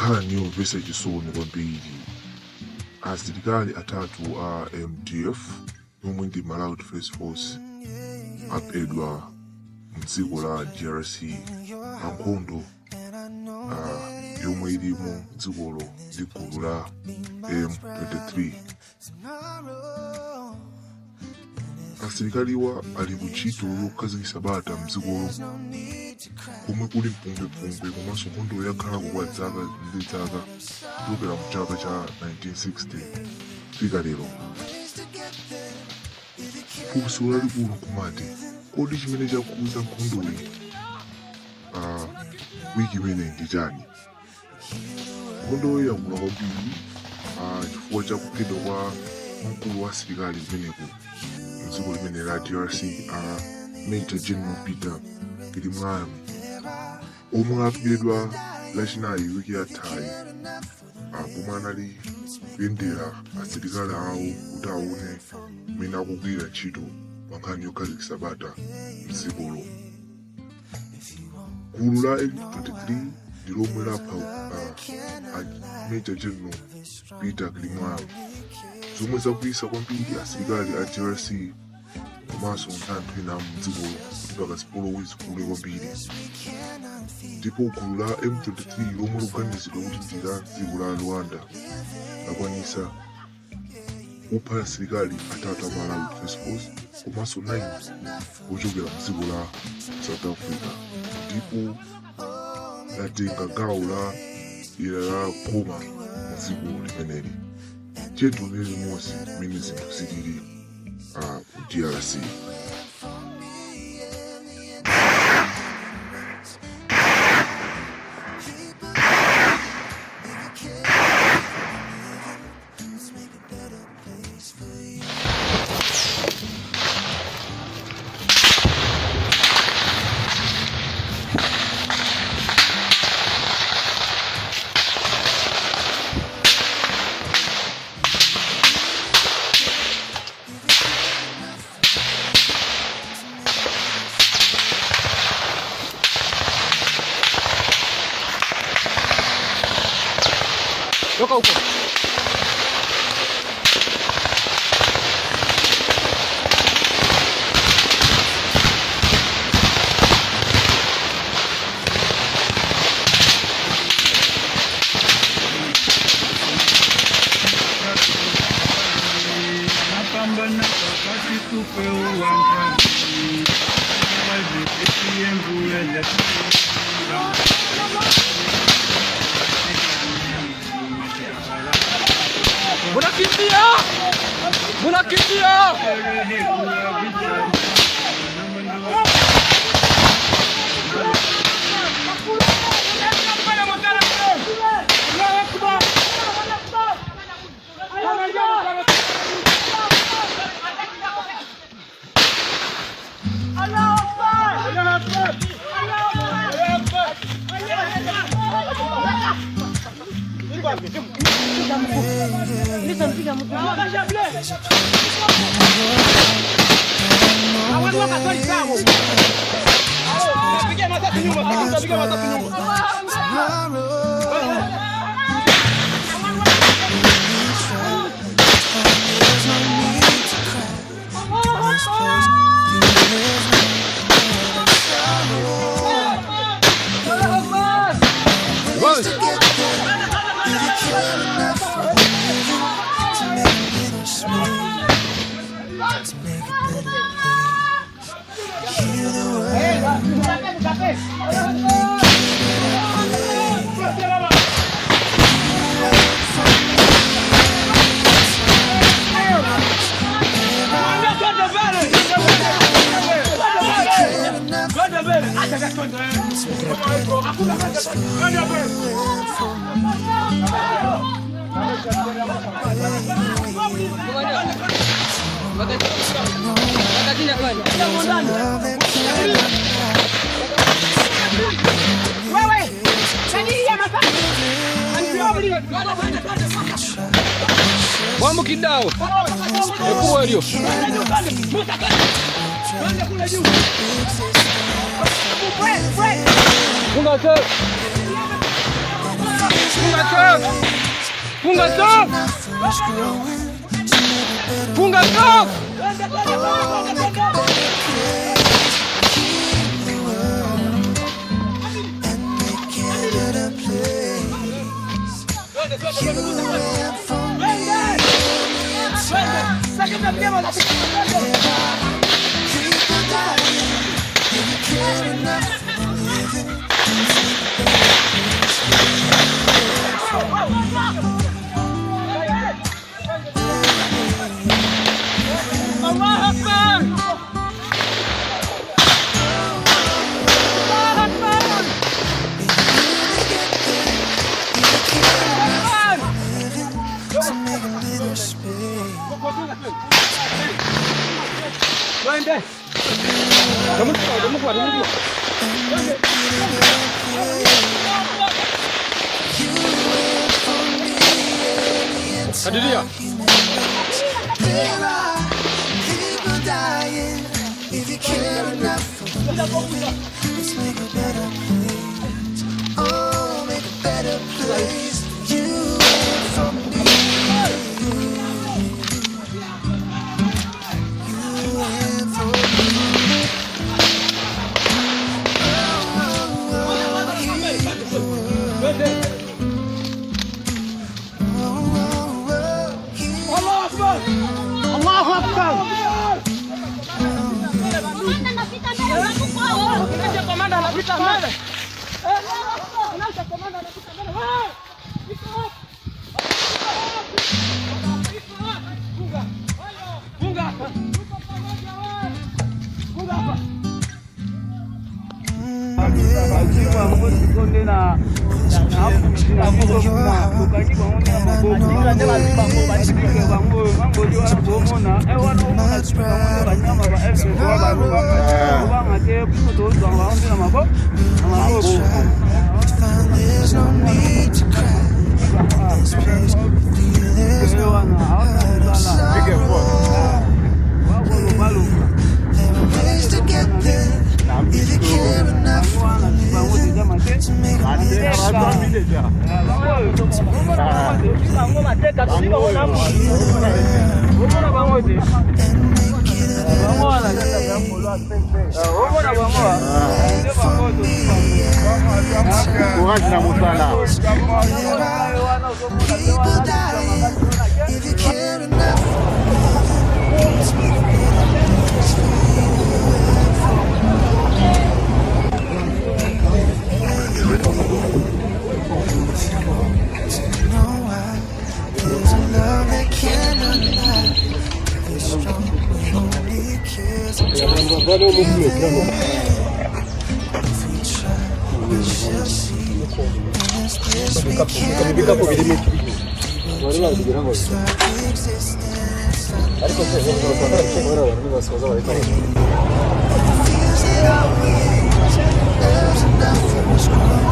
nkhani yomvetsa chisoni kwambiri. Asilikali atatu a MDF yomwe ndi Malawi Defense Force aphedwa mdziko la DRC pa nkhondo yomwe ilimo dzikolo ndi gulu la M23. Asilikaliwa ali kuntchito yokhazikitsa bata mdzikolo komwe kuli mpungwepungwe komanso nkhondo yakhalako kwa zaka ndi zaka kuchokera mu chaka cha 1960 fika lero. Funso lalikulu kumati kodi chimene chakuza nkhondoyi wiki imene ndi chani? Nkhondo yakula kwambiri chifukwa cha kuphedwa kwa mkulu wa asilikali kumeneko mdziko limene la DRC Major General Peter Kilimwami omwe aphedwa lachinayi wiki yathayi pomwe anali kuyendera asilikali awo kuti aone mmene akugwira ntchito pa nkhani yokhazikitsa bata mdzikolo. Gulu la M23 ndi lomwe lapha Major General Peter Kilimwami, zomwe zakwiyitsa kwambiri asilikali a DRC komanso anthu ena mdzikolo kuti pakazipolowe zikule kwambiri. Ndipo gulu la M23 lomwe likuganizidwa kuti ndi la dziko la Rwanda lakwanitsa kupha asilikali atatu a Malawi Defense Force komanso 9 ochokera mdziko la South Africa, ndipo latenga gawo la Goma mdziko limeneli. Tione limodzi mmene zinthu zilili ku DRC. Toka huko. Napambana wakati tupe uwanjani. Munakimbia! Munakimbia! Vamos kidao. Ekuwa hiyo. Funga Funga stop! Funga stop! Hadiria. If you care enough for me, let's make a better place. Oh, make a better place for you and for me. You and for me. Allahu Akbar. Komanda anapita mbele. Komanda anapita mbele. Funga. Funga. Funga hapa. There's no need to cry. This place there's no outside. There are ways to get there. If you care enough for living, to make a if you care enough there's a love that cannot lie. It's strong, only cares. If we try, we shall see. As this we can start existence. Feels it always. There's enough for us growing.